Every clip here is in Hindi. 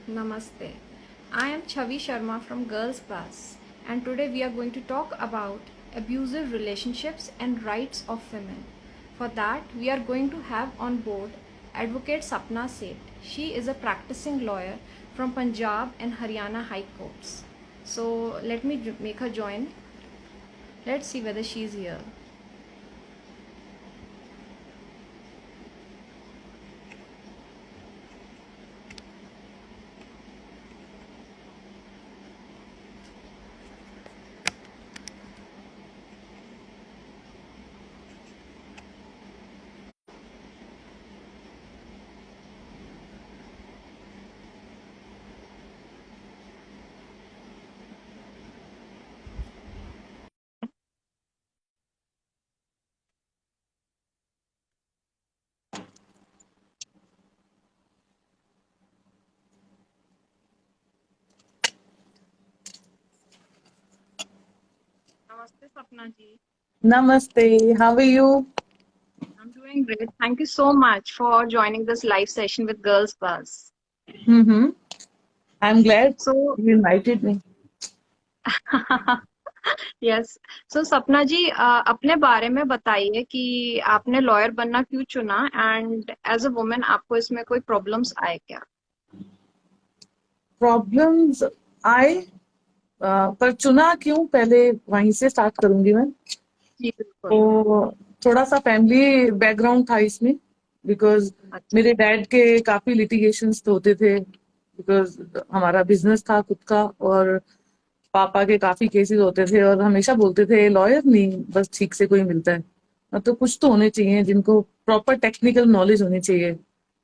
Namaste. I am Chavi Sharma from Girls Bus, and today we are going to talk about abusive relationships and rights of women. For that, we are going to have on board Advocate Sapna Seth. She is a practicing lawyer from Punjab and Haryana High Courts. So let me make her join. Let's see whether she is here. Namaste, Sapna ji. Namaste. How are you? I'm doing great. Thank you so much for joining this live session with Girls Bus. Mm-hmm. I'm glad So, you invited me. Yes so सपना जी अपने बारे में बताइए कि आपने लॉयर बनना क्यों चुना एंड एज अ वुमेन आपको इसमें कोई प्रॉब्लम्स आए क्या? प्रॉब्लम्स आए पर चुना क्यों, पहले वहीं से स्टार्ट करूंगी मैं। जी बिल्कुल। तो थोड़ा सा फैमिली बैकग्राउंड था इसमें, बिकॉज अच्छा। मेरे डैड के काफी लिटिगेशंस होते थे, बिकॉज हमारा बिजनेस था खुद का, और पापा के काफी केसेस होते थे और हमेशा बोलते थे लॉयर नहीं बस ठीक से कोई मिलता है, तो कुछ तो होने चाहिए जिनको प्रॉपर टेक्निकल नॉलेज होनी चाहिए।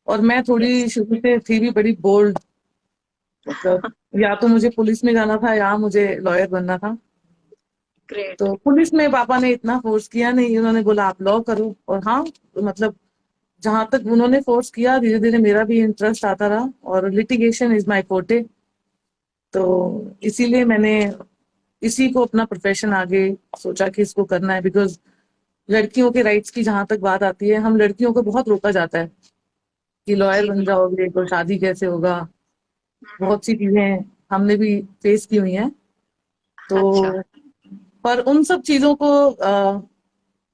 और मैं यस। थोड़ी शुरू से थी भी बड़ी बोल्ड, मतलब या तो मुझे पुलिस में जाना था या मुझे लॉयर बनना था। ग्रेट। तो पुलिस में पापा ने इतना फोर्स किया नहीं, उन्होंने बोला आप लॉ करो। और हाँ, मतलब जहां तक उन्होंने फोर्स किया धीरे धीरे मेरा भी इंटरेस्ट आता रहा, और लिटिगेशन इज माय फोर्टे। तो इसीलिए मैंने इसी को अपना प्रोफेशन आगे सोचा कि इसको करना है, बिकॉज लड़कियों के राइट्स की जहां तक बात आती है, हम लड़कियों को बहुत रोका जाता है कि लॉयर जी बन बिल्कुल। जाओगे तो शादी कैसे होगा। बहुत सी चीजें हमने भी फेस की हुई हैं। तो अच्छा। पर उन सब चीजों को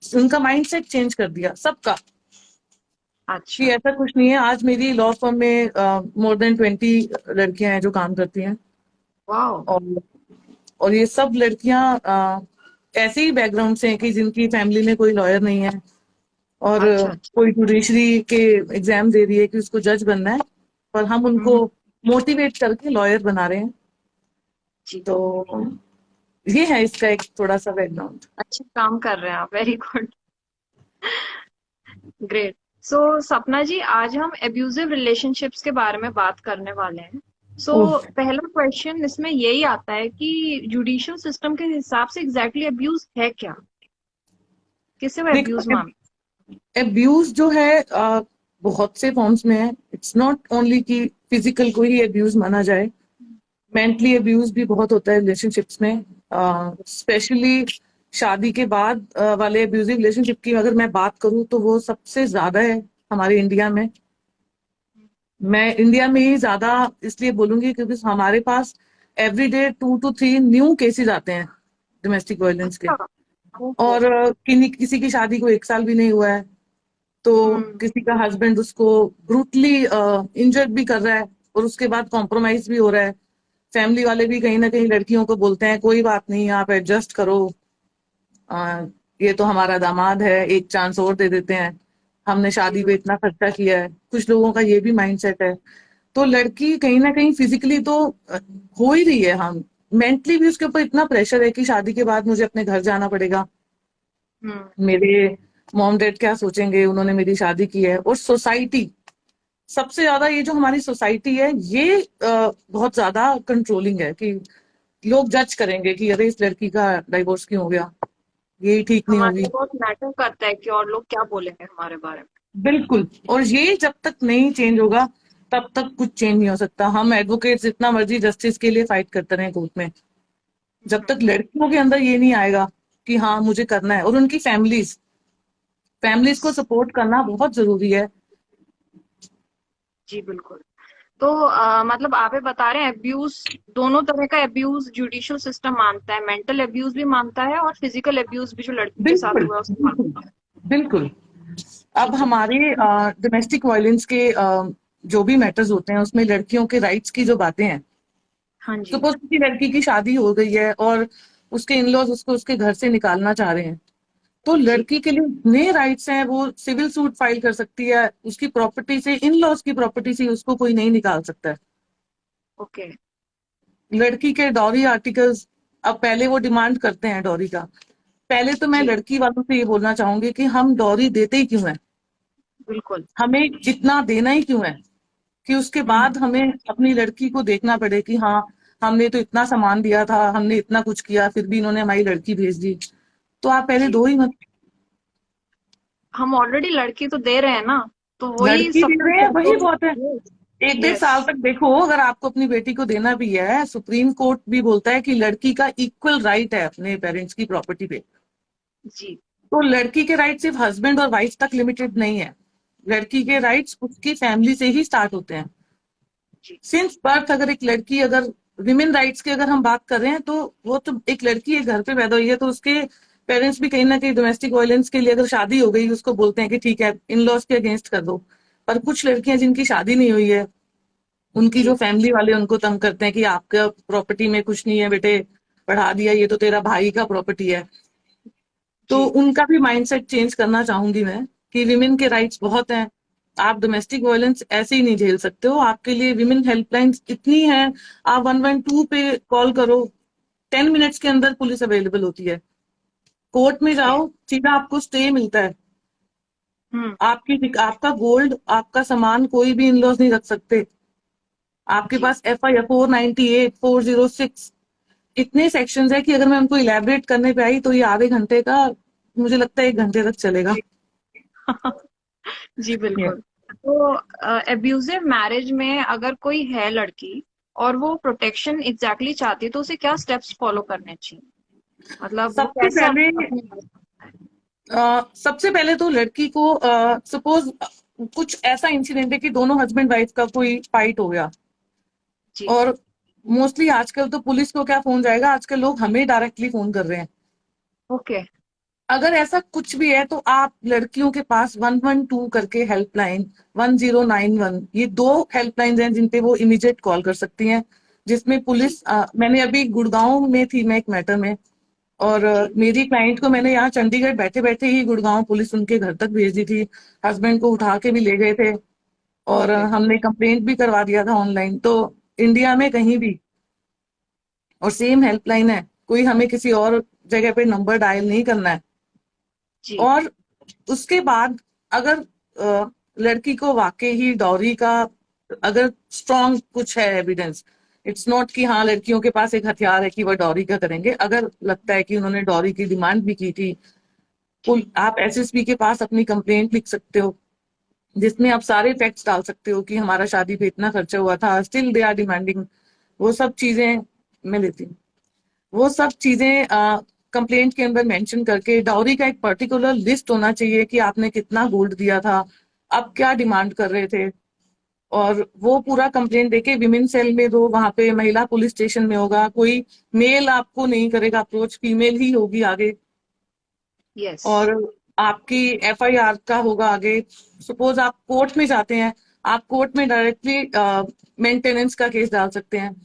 उनका माइंडसेट चेंज कर दिया सबका, कि अच्छा। ऐसा कुछ नहीं है। आज मेरी लॉ फर्म में मोर देन 20 लड़कियां हैं जो काम करती हैं। वाओ। और और ये सब लड़कियां ऐसे ही बैकग्राउंड से हैं कि जिनकी फैमिली में कोई लॉयर नहीं है, और अच्छा अच्छा। कोई जुडिशरी के एग्जाम दे रही है कि उसको जज बनना है, पर हम उनको हम्म, मोटिवेट करके लॉयर बना रहे हैं। जी। तो ये है इसका एक थोड़ा सा बैकग्राउंड। अच्छा काम कर रहे हैं आप, वेरी गुड। ग्रेट। सो सपना जी, आज हम एब्यूजिव रिलेशनशिप्स के बारे में बात करने वाले हैं। सो पहला क्वेश्चन इसमें यही आता है कि जुडिशियल सिस्टम के हिसाब से एग्जैक्टली अब्यूज है क्या? किसे वो देखो, अब्यूज मान? एब्यूज जो है बहुत से फॉर्म्स में है। इट्स नॉट ओनली कि फिजिकल को ही एब्यूज माना जाए, मेंटली एब्यूज भी बहुत होता है रिलेशनशिप्स में। स्पेशली शादी के बाद वाले एब्यूजिव रिलेशनशिप की अगर मैं बात करूं तो वो सबसे ज्यादा है हमारे इंडिया में। मैं इंडिया में ही ज्यादा इसलिए बोलूंगी क्योंकि हमारे पास एवरीडे 2 to 3 न्यू केसेस आते हैं डोमेस्टिक वायलेंस के। अच्छा। ओहो। और किसी की शादी को 1 साल भी नहीं हुआ है, तो हम्म। किसी का हस्बैंड उसको ब्रूटली इंजर्ड भी कर रहा है, और उसके बाद कॉम्प्रोमाइज भी हो रहा है। फैमिली वाले भी कहीं ना कहीं लड़कियों को बोलते हैं कोई बात नहीं आप एडजस्ट करो, अ, ये तो हमारा दामाद है, एक चांस और दे देते हैं, हमने जी शादी पे बिल्कुल। इतना खर्चा किया है। कुछ लोगों का ये भी माइंडसेट है। तो लड़की कहीं ना कहीं फिजिकली तो हो ही रही है, हम मेंटली भी उसके ऊपर इतना प्रेशर है कि शादी के बाद मुझे अपने घर जाना पड़ेगा, हम्म। मेरे मॉम डैड क्या सोचेंगे, उन्होंने मेरी शादी की है। और सोसाइटी, सबसे ज्यादा ये जो हमारी सोसाइटी है ये बहुत ज्यादा कंट्रोलिंग है, कि लोग जज करेंगे कि अरे इस लड़की का डाइवोर्स क्यों हो गया, ये ठीक नहीं हमारे होगी। लिए बहुत मैटर करता है कि और लोग क्या बोलेंगे हमारे बारे में। बिल्कुल। और ये जब तक नहीं चेंज होगा तब तक कुछ चेंज नहीं हो सकता। हम एडवोकेट्स जितना मर्जी जस्टिस के लिए फाइट करते रहे कोर्ट में, जब तक लड़कियों के अंदर ये नहीं आएगा कि हाँ मुझे करना है, और उनकी फैमिलीज फैमिलीज यस। को सपोर्ट करना बहुत जरूरी है। जी बिल्कुल। तो मतलब आप ये बता रहे हैं अब्यूज, दोनों तरह का अब्यूज जुडिशियल सिस्टम मानता है, मेंटल अब्यूज भी मानता है और फिजिकल अब्यूज भी जो लड़की के साथ बिल्कुल हुआ है उसको बिल्कुल मानता है। बिल्कुल। अब ठीक है। हमारे डोमेस्टिक वायलेंस के जो भी मैटर्स होते हैं उसमें लड़कियों के राइट्स की जो बातें हैं, हाँ जी। सपोज किसी लड़की की शादी हो गई है और उसके इनलॉज उसको उसके घर से निकालना चाह रहे हैं, तो जी। लड़की के लिए इतने राइट्स हैं, वो सिविल सूट फाइल कर सकती है, उसकी प्रॉपर्टी से, इन लॉज की प्रॉपर्टी से उसको कोई नहीं निकाल सकता है। ओके। लड़की के डॉरी आर्टिकल्स, अब पहले वो डिमांड करते हैं डॉरी का। पहले तो मैं जी। लड़की वालों से ये बोलना चाहूंगी कि हम डॉरी देते ही क्यों है, बिल्कुल। हमें इतना देना ही क्यों है कि उसके हम्म। बाद हमें अपनी लड़की को देखना पड़े कि हाँ, हमने तो इतना सामान दिया था, हमने इतना कुछ किया, फिर भी इन्होंने हमारी लड़की भेज दी। तो आप पहले जी। दो ही मत। हम ऑलरेडी लड़की तो दे रहे हैं ना, तो वही लड़की सब दे कुछ रहे हैं करते वही हुए। बहुत है। एक डेढ़ यस। साल तक देखो, अगर आपको अपनी बेटी को देना भी है, सुप्रीम कोर्ट भी बोलता है कि लड़की का इक्वल राइट है अपने पेरेंट्स की प्रॉपर्टी पे। जी। तो लड़की के राइट सिर्फ हस्बैंड और वाइफ तक लिमिटेड नहीं है, लड़की के राइट्स उसकी फैमिली से ही स्टार्ट होते हैं। जी। सिंस बर्थ, अगर एक लड़की, अगर विमेन राइट्स की अगर हम बात कर रहे हैं, तो वो तो एक लड़की एक घर पे पैदा हुई है, तो उसके पेरेंट्स भी कहीं ना कहीं डोमेस्टिक वायलेंस के लिए, अगर शादी हो गई, उसको बोलते हैं कि ठीक है इन लॉज के अगेंस्ट कर दो। पर कुछ लड़कियां जिनकी शादी नहीं हुई है, उनकी जो जी। फैमिली वाले उनको तंग करते हैं कि आपका प्रॉपर्टी में कुछ नहीं है बेटे, पढ़ा दिया, ये तो तेरा भाई का प्रॉपर्टी है। तो जी। उनका भी माइंडसेट चेंज करना चाहूंगी मैं कि विमेन के राइट्स बहुत हैं। आप डोमेस्टिक वायलेंस ऐसे ही नहीं झेल सकते हो, आपके लिए विमेन हेल्पलाइंस इतनी हैं। आप 112 पे कॉल करो, 10 मिनट्स के अंदर पुलिस अवेलेबल होती है। कोर्ट में ओके। जाओ, सीधा आपको स्टे मिलता है। हम्म। आपका गोल्ड, आपका सामान कोई भी इनलॉज नहीं रख सकते। आपके जी। पास FIR 498, 406, इतने सेक्शंस है कि अगर मैं उनको इलेबरेट करने पे आई तो ये आधे घंटे का, मुझे लगता है 1 घंटे तक चलेगा। जी बिल्कुल। तो एब्यूजिव मैरिज में अगर कोई है लड़की और वो प्रोटेक्शन एग्जैक्टली चाहती है, तो उसे क्या स्टेप्स फॉलो करने चाहिए? मतलब वो सबसे कैसे पहले अपनी। सबसे पहले तो लड़की को, सपोज कुछ ऐसा इंसिडेंट है कि दोनों हस्बैंड वाइफ का कोई फाइट हो गया, जी। और मोस्टली आजकल तो पुलिस को क्या फोन जाएगा, आजकल लोग हमें डायरेक्टली फोन कर रहे हैं। ओके। अगर ऐसा कुछ भी है तो आप लड़कियों के पास 112 करके हेल्पलाइन, 1091, ये दो हेल्पलाइन हैं जिन पे वो इमीडिएट कॉल कर सकती हैं। जिसमें जी। पुलिस, मैंने अभी गुड़गांव में थी मैं एक मैटर में, और जी। मेरी क्लाइंट को मैंने यहाँ चंडीगढ़ बैठे बैठे ही गुड़गांव पुलिस उनके घर तक भेज दी थी। हस्बैंड को उठा के भी ले गए थे, और ओके। हमने कंप्लेंट भी करवा दिया था ऑनलाइन। तो इंडिया में कहीं भी, और सेम हेल्पलाइन है, कोई हमें किसी और जगह पे नंबर डायल नहीं करना है। जी। और उसके बाद अगर लड़की को वाकई ही डॉरी का, अगर स्ट्रॉन्ग कुछ है एविडेंस, इट्स नॉट कि हाँ लड़कियों के पास एक हथियार है कि वह डॉरी का करेंगे, अगर लगता है कि उन्होंने डॉरी की डिमांड भी की थी, तो जी। आप SSP के पास अपनी कंप्लेंट लिख सकते हो, जिसमें आप सारे फैक्ट्स डाल सकते हो कि हमारा शादी पे इतना खर्चा हुआ था, स्टिल दे आर डिमांडिंग। वो सब चीजें मैं लेती हूँ, वो सब चीजें कंप्लेंट के अंदर मेंशन करके, डाउरी का एक पर्टिकुलर लिस्ट होना चाहिए कि आपने कितना गोल्ड दिया था, आप क्या डिमांड कर रहे थे। और वो पूरा कंप्लेंट देके विमेन सेल में दो, वहां पे महिला पुलिस स्टेशन में होगा, कोई मेल आपको नहीं करेगा अप्रोच, फीमेल ही होगी आगे। यस। और आपकी FIR का होगा आगे। सपोज आप कोर्ट में जाते हैं, आप कोर्ट में डायरेक्टली मेंटेनेंस का केस डाल सकते हैं,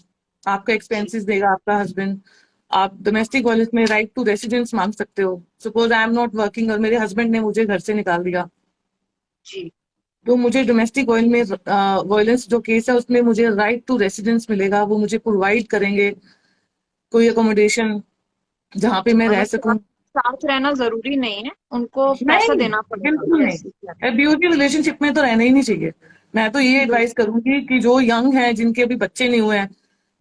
आपका जी। एक्सपेंसेस देगा आपका हस्बैंड। आप डोमेस्टिक वायलेंस में राइट टू रेसिडेंस मांग सकते हो। Suppose I am not working और मेरे हस्बैंड ने मुझे घर से निकाल दिया, जी। तो मुझे डोमेस्टिक वायलेंस जो केस है उसमें मुझे राइट टू रेसिडेंस मिलेगा, वो मुझे प्रोवाइड करेंगे कोई अकोमोडेशन जहाँ पे मैं रह मतलब सकूं। साथ रहना जरूरी नहीं है, उनको पैसा नहीं, देना पड़ेगा। बिल्कुल नहीं। यस। एब्यूजिव रिलेशनशिप में तो रहना ही नहीं चाहिए। मैं तो ये बिल्कुल। एडवाइस करूंगी कि जो यंग हैं, जिनके अभी बच्चे नहीं हुए हैं,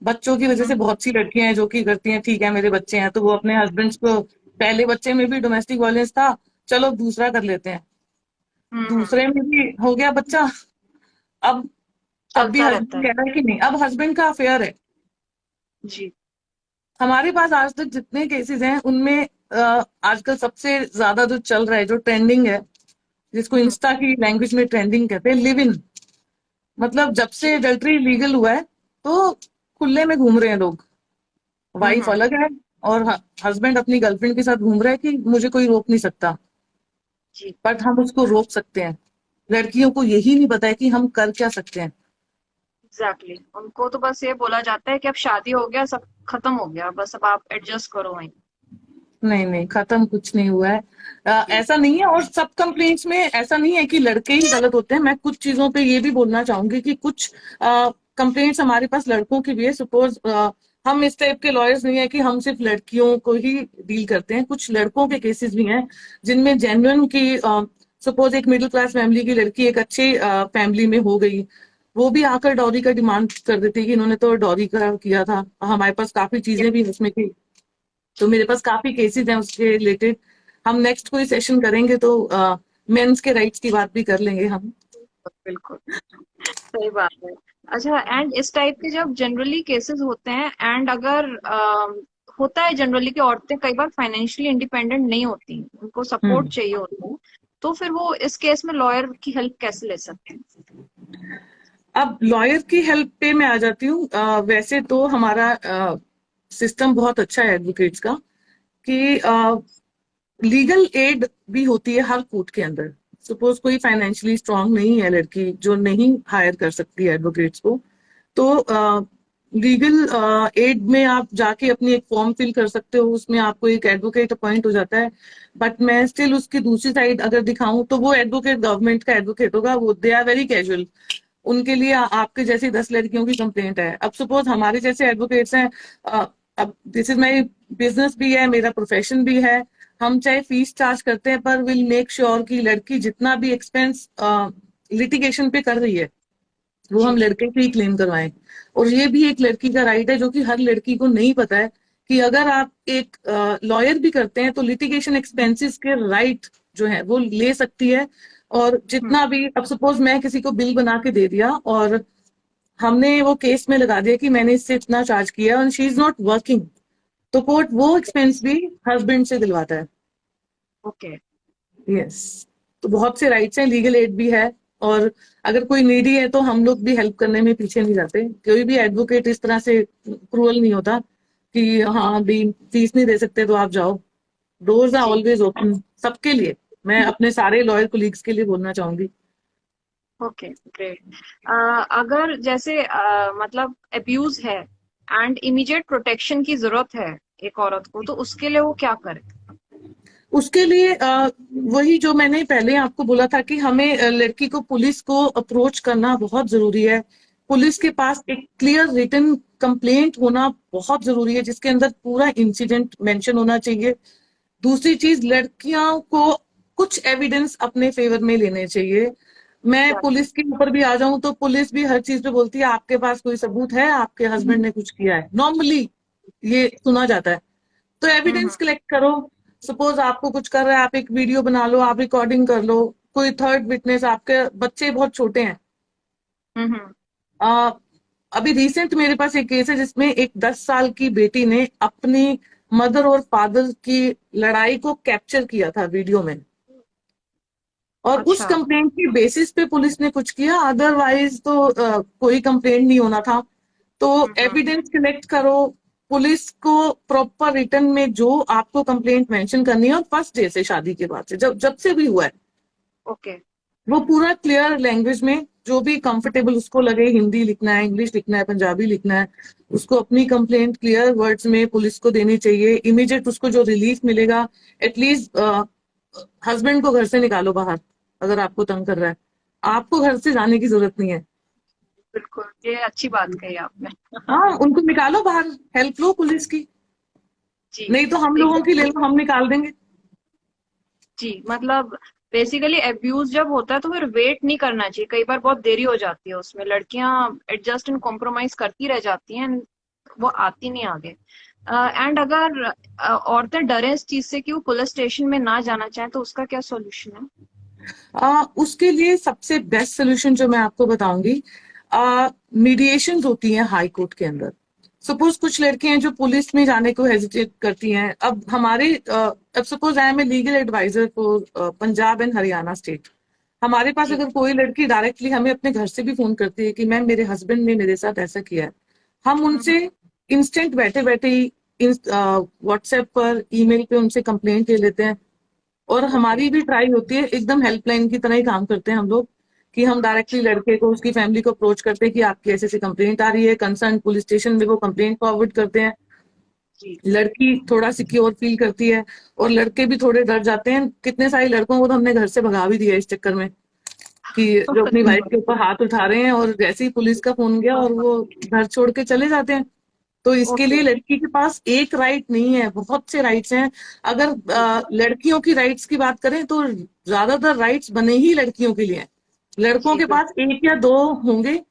बच्चों की वजह से हम्म। बहुत सी लड़कियां हैं जो कि करती हैं, ठीक है मेरे बच्चे हैं तो वो अपने हस्बैंड्स को, पहले बच्चे में भी डोमेस्टिक वायलेंस था, चलो दूसरा कर लेते हैं, हम्म। दूसरे में भी हो गया बच्चा, अब अब भी चलता रहता हस्बैंड है। कह रहा है कि नहीं, अब हस्बैंड का अफेयर है। जी। हमारे पास आज तक जितने केसेस हैं उनमें आजकल सबसे ज्यादा जो चल रहा है, जो ट्रेंडिंग है, जिसको हम्म। इंस्टा की लैंग्वेज में ट्रेंडिंग कहते हैं, लिव इन। मतलब जब से एडल्ट्री लीगल हुआ है तो खुले में घूम रहे हैं लोग। वाइफ हम्म। अलग है और हस्बैंड अपनी गर्लफ्रेंड के साथ घूम रहा है कि मुझे कोई रोक नहीं सकता, जी। बट हम उसको रोक सकते हैं। लड़कियों को यही नहीं पता है कि हम कर क्या सकते हैं। Exactly exactly. उनको तो बस ये बोला जाता है कि अब शादी हो गया, सब खत्म हो गया, बस अब आप एडजस्ट करो वहीं। नहीं नहीं, खत्म कुछ नहीं हुआ है। जी। ऐसा नहीं है, और सब कंप्लेंट्स में ऐसा नहीं है कि लड़के ही गलत होते हैं। मैं कुछ चीजों पे ये भी बोलना चाहूंगी कि कुछ कंप्लेंट्स हमारे पास लड़कों की भी है। सपोज हम इस टाइप के लॉयर्स नहीं है कि हम सिर्फ लड़कियों को ही डील करते हैं, कुछ लड़कों के केसेस भी हैं जिनमें जेन्युइन की सपोज एक मिडिल क्लास फैमिली की लड़की एक अच्छी फैमिली में हो गई, वो भी आकर डॉरी का डिमांड कर देती है कि इन्होंने तो डॉरी का किया था। हमारे पास काफी चीजें भी हैं उसमें की, तो मेरे पास काफी केसेस हैं उसके रिलेटेड। हम नेक्स्ट कोई सेशन करेंगे तो मेंस के राइट्स की बात भी कर लेंगे हम। बिल्कुल सही बात है। अच्छा, एंड इस टाइप के जब जनरली केसेस होते हैं, एंड अगर होता है जनरली कि औरतें कई बार फाइनेंशियली इंडिपेंडेंट नहीं होती, उनको सपोर्ट हम्म। चाहिए होता है, तो फिर वो इस केस में लॉयर की हेल्प कैसे ले सकते हैं? अब लॉयर की हेल्प पे मैं आ जाती हूँ। वैसे तो हमारा सिस्टम बहुत अच्छा है एडवोकेट्स का कि लीगल एड भी होती है हर कोर्ट के अंदर। सपोज कोई फाइनेंशियली स्ट्रांग नहीं है लड़की जो नहीं हायर कर सकती है एडवोकेट्स को, तो लीगल एड में आप जाके अपनी एक फॉर्म फिल कर सकते हो, उसमें आपको एक एडवोकेट अपॉइंट हो जाता है। बट मैं स्टिल उसकी दूसरी साइड अगर दिखाऊं तो वो एडवोकेट गवर्नमेंट का एडवोकेट होगा, वो दे आर वेरी कैजुअल। उनके लिए आपके जैसी 10 लड़कियों की कंप्लेंट है। अब सपोज हमारे जैसे एडवोकेट्स हैं, अब दिस इज माई बिजनेस भी है, मेरा प्रोफेशन भी है। हम चाहे फीस चार्ज करते हैं पर विल मेक श्योर कि लड़की जितना भी एक्सपेंस लिटिगेशन पे कर रही है वो हम जी। लड़के से ही क्लेम करवाएं। और ये भी एक लड़की का राइट है जो कि हर लड़की को नहीं पता है कि अगर आप एक लॉयर भी करते हैं तो लिटिगेशन एक्सपेंसेस के राइट जो है वो ले सकती है। और हम्म। जितना भी, अब सपोज मैं किसी को बिल बना के दे दिया और हमने वो केस में लगा दिया कि मैंने इससे इतना चार्ज किया और शी इज नॉट वर्किंग, तो कोर्ट वो एक्सपेंस भी हस्बैंड से दिलवाता है। ओके। यस। तो बहुत से राइट्स हैं, लीगल एड भी है। और अगर कोई नीडी है तो हम लोग भी हेल्प करने में पीछे नहीं जाते। कोई भी एडवोकेट इस तरह से क्रूअल नहीं होता कि हाँ भी फीस नहीं दे सकते तो आप जाओ। Doors R G. Always open सबके लिए। मैं अपने सारे लॉयर कोलीग्स के लिए बोलना चाहूंगी। Okay, great. अगर जैसे मतलब अब्यूज है एंड इमीडिएट प्रोटेक्शन की जरूरत है एक औरत को, तो उसके लिए वो क्या करे? उसके लिए वही जो मैंने पहले आपको बोला था कि हमें लड़की को पुलिस को अप्रोच करना बहुत जरूरी है। पुलिस के पास एक क्लियर रिटन कंप्लेंट होना बहुत जरूरी है जिसके अंदर पूरा इंसिडेंट मेंशन होना चाहिए। दूसरी चीज, लड़कियों को कुछ एविडेंस अपने फेवर में लेने चाहिए। मैं एग्जैक्टली। पुलिस के ऊपर भी आ जाऊं तो पुलिस भी हर चीज पे बोलती है आपके पास कोई सबूत है, आपके हस्बैंड ने कुछ किया है, नॉर्मली ये सुना जाता है। तो एविडेंस हम्म। कलेक्ट करो। सपोज आपको कुछ कर रहा है, आप एक वीडियो बना लो, आप रिकॉर्डिंग कर लो। कोई थर्ड विटनेस, आपके बच्चे बहुत छोटे हैं। हम्म। आ, अभी रिसेंट मेरे पास एक केस है जिसमें एक 10 साल की बेटी ने अपनी मदर और फादर की लड़ाई को कैप्चर किया था वीडियो में, और उस अच्छा। कंप्लेंट की बेसिस पे पुलिस ने कुछ किया। अदरवाइज तो कोई कंप्लेंट नहीं होना था। तो हम्म। एविडेंस कलेक्ट करो। पुलिस को प्रॉपर रिटर्न में जो आपको कंप्लेंट मेंशन करनी है, और फर्स्ट डे से, शादी के बाद से, जब जब से भी हुआ है, ओके। वो पूरा क्लियर लैंग्वेज में जो भी कंफर्टेबल उसको लगे, हिंदी लिखना है, इंग्लिश लिखना है, पंजाबी लिखना है, उसको अपनी कंप्लेंट क्लियर वर्ड्स में पुलिस को देनी चाहिए। इमीडिएट उसको जो रिलीफ मिलेगा, एटलीस्ट हस्बैंड को घर से निकालो बाहर अगर आपको तंग कर रहा है। आपको घर से जाने की जरूरत नहीं है। बिल्कुल, ये अच्छी बात कही आपने। हाँ, उनको निकालो बाहर, हेल्प लो पुलिस की। जी। नहीं तो हम लोगों की ले एग्जैक्टली। लो, हम निकाल देंगे। जी, मतलब बेसिकली अब्यूज जब होता है तो फिर वेट नहीं करना चाहिए, कई बार बहुत देरी हो जाती है उसमें, लड़कियां एडजस्ट एंड कॉम्प्रोमाइज करती रह जाती हैं, वो आती नहीं आगे। एंड अगर औरतें डरे इस चीज से कि वो पुलिस स्टेशन में ना जाना चाहें, तो उसका क्या सॉल्यूशन है? उसके लिए सबसे बेस्ट सोल्यूशन जो मैं आपको बताऊंगी, मीडिएशन होती है हाई कोर्ट के अंदर। सपोज कुछ लड़कियां हैं जो पुलिस में जाने को हेजिटेट करती हैं। अब suppose I am a legal advisor for Punjab and Haryana state. हमारे पास जी। अगर कोई लड़की डायरेक्टली हमें अपने घर से भी फोन करती है कि मैम मेरे हस्बैंड ने मेरे साथ ऐसा किया है, हम हम्म। उनसे इंस्टेंट बैठे बैठे ही व्हाट्सएप पर, ईमेल पे उनसे कंप्लेंट ले लेते हैं। और ओके। हमारी भी ट्राई होती है, एकदम हेल्पलाइन की तरह ही काम करते हैं हम लोग, कि हम डायरेक्टली अच्छा। लड़के को, उसकी फैमिली को अप्रोच करते हैं कि आपकी ऐसे ऐसी कंप्लेंट आ रही है, कंसर्न पुलिस स्टेशन में वो कंप्लेंट फॉरवर्ड करते हैं। जी। लड़की थोड़ा सिक्योर फील करती है और लड़के भी थोड़े डर जाते हैं। कितने सारे लड़कों को तो हमने घर से भगा भी दिया इस चक्कर में, कि जो अपनी वाइफ के ऊपर हाथ उठा रहे हैं, और जैसे ही पुलिस का फोन गया और वो घर छोड़ के चले जाते हैं। तो इसके ओके। लिए लड़की के पास एक राइट नहीं है, बहुत से राइट्स हैं। अगर लड़कियों की राइट्स की बात करें तो ज्यादातर राइट्स बने ही लड़कियों के लिए हैं। लड़कों जी के पास बिल्कुल। एक या दो होंगे।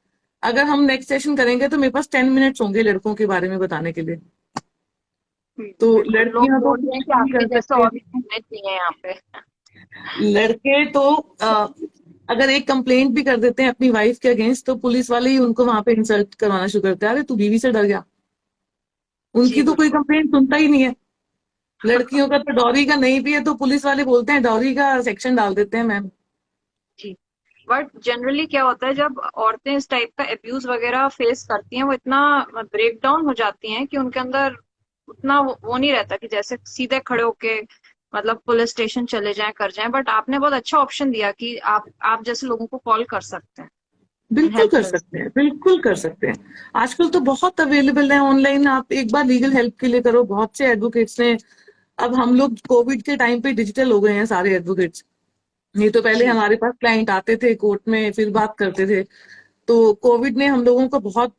अगर हम नेक्स्ट सेशन करेंगे तो मेरे पास 10 मिनट्स होंगे लड़कों के बारे में बताने के लिए। तो बिल्कुल, लोग लड़कियां तो बोल रहे कुछ हैं कि नहीं आपके कर जैसे सकते। और भी होने चाहिए यहाँ पे। लड़के तो अगर एक कंप्लेंट भी कर देते हैं अपनी वाइफ के अगेंस्ट, तो पुलिस वाले ही उनको वहां पे इंसल्ट करवाना शुरू करते हैं, अरे तू बीवी से डर गया। जी उनकी तो कोई बिल्कुल। कंप्लेंट सुनता ही नहीं है। लड़कियों का तो डॉरी का नहीं भी है तो पुलिस वाले बोलते हैं डॉरी का सेक्शन डाल देते हैं मैम। जी। बट जनरली क्या होता है, जब औरतें इस टाइप का अब्यूज वगैरह फेस करती हैं, वो इतना ब्रेक डाउन हो जाती हैं कि उनके अंदर उतना वो नहीं रहता कि जैसे सीधे खड़े होके मतलब पुलिस स्टेशन चले जाएं, कर जाएं। बट आपने बहुत अच्छा ऑप्शन दिया कि आप जैसे लोगों को कॉल कर सकते हैं एंड बिल्कुल हेल्प कर कर सकते सकते हैं, बिल्कुल कर सकते हैं। आजकल तो बहुत अवेलेबल है ऑनलाइन, आप एक बार लीगल हेल्प के लिए करो, बहुत से एडवोकेट्स ने। अब हम लोग कोविड के टाइम पे डिजिटल हो गए हैं सारे एडवोकेट्स। नहीं तो हैं। पहले जी। हमारे पास क्लाइंट आते थे कोर्ट में, फिर बात करते थे। तो कोविड ने हम लोगों को बहुत,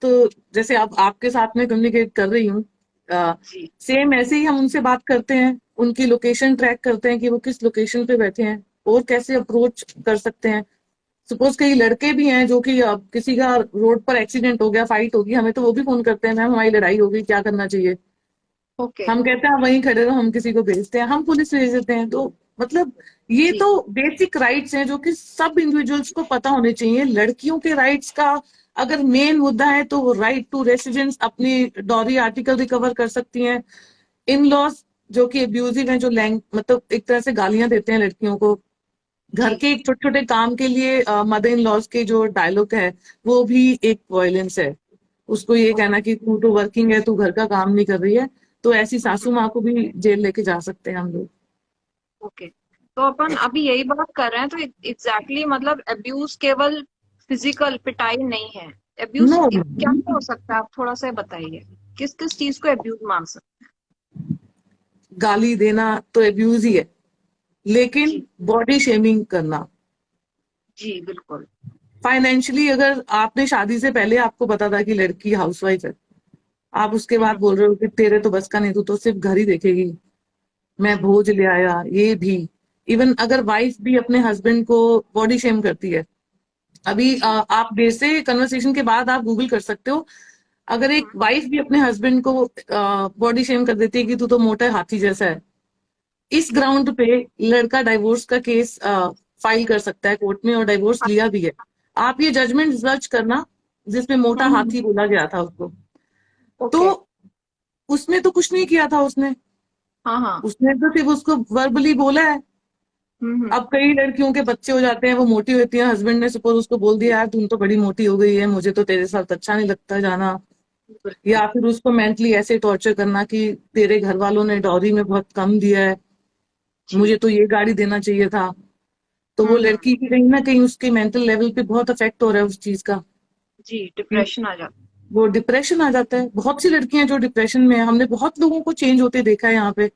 जैसे अब आपके साथ में कम्युनिकेट कर रही हूँ, जी। सेम ऐसे ही हम उनसे बात करते हैं, उनकी लोकेशन ट्रैक करते हैं कि वो किस लोकेशन पे बैठे हैं और कैसे अप्रोच कर सकते हैं। सपोज कई लड़के भी हैं जो कि किसी का रोड पर एक्सीडेंट हो गया, फाइट होगी, हमें तो वो भी फोन करते हैं, मैम हमारी लड़ाई हो गई, क्या करना चाहिए। ओके। हम कहते हैं आप वहीं खड़े रहो, हम किसी को भेजते हैं, हम पुलिस भेज देते हैं। तो मतलब ये जी। तो बेसिक राइट्स हैं जो कि सब इंडिविजुअल्स को पता होने चाहिए। लड़कियों के राइट्स का अगर मेन मुद्दा है तो वो राइट टू रेसिडेंस, अपनी डॉरी आर्टिकल रिकवर कर सकती हैं। इन लॉज जो कि अब्यूजिव हैं, जो लैंग मतलब एक तरह से गालियां देते हैं लड़कियों को, घर जी। के एक छोटे छोटे काम के लिए मदर इन लॉज के जो डायलॉग है, वो भी एक वायलेंस है। उसको ये कहना ओके। कि तू तो वर्किंग है, तू घर का काम नहीं कर रही है। तो ऐसी हम्म। सासू माँ को भी जेल लेके जा सकते हैं हम लोग। ओके। तो अपन अभी यही बात कर रहे हैं, तो एग्जैक्टली मतलब अब्यूज केवल फिजिकल पिटाई नहीं है। अब्यूज नो, क्या क्या हो सकता है, आप थोड़ा सा बताइए। किस किस चीज को अब्यूज मान सकते गाली देना तो एब्यूज ही है, हैं? लेकिन जी। बॉडी शेमिंग करना, जी बिल्कुल। फाइनेंशियली, अगर आपने शादी से पहले आपको पता था कि लड़की हाउसवाइफ है, आप उसके बाद हम्म। बोल रहे हो कि तेरे तो बस का नहीं, तू तो सिर्फ घर ही देखेगी, मैं जी। भोज ले आया, ये भी। इवन अगर वाइफ भी अपने हस्बैंड को बॉडी शेम करती है, अभी जी। आप देर से कन्वर्सेशन के बाद आप गूगल कर सकते हो, अगर एक हम्म। वाइफ भी अपने हस्बैंड को बॉडी शेम कर देती है कि तू तो मोटा है, हाथी जैसा है, इस जी। ग्राउंड पे लड़का डाइवोर्स का केस फाइल कर सकता है कोर्ट में, और डाइवोर्स लिया भी है। आप ये जजमेंट सर्च करना जिसमें मोटा हम्म। हाथी बोला गया था उसको। तो ओके। उसने तो कुछ नहीं किया था, उसने हाँ हाँ। उसने तो सिर्फ उसको वर्बली बोला है। हम्म। अब कई लड़कियों के बच्चे हो जाते हैं, वो मोटी होती है, हस्बैंड ने सपोज उसको बोल दिया यार तुम तो बड़ी मोटी हो गई है, मुझे तो तेरे साथ अच्छा नहीं लगता जाना। बिल्कुल। या फिर उसको मेंटली ऐसे टॉर्चर करना कि तेरे घर वालों ने डॉरी में बहुत कम दिया है, जी। मुझे तो ये गाड़ी देना चाहिए था। तो वो हम्म। लड़की की कहीं ना कहीं उसके मेंटल लेवल पे बहुत अफेक्ट हो रहा है उस चीज का, जी, कि डिप्रेशन आ जाता वो डिप्रेशन आ जाता है। बहुत सी लड़कियां जो डिप्रेशन में है, हमने बहुत लोगों को चेंज होते देखा है यहाँ पे,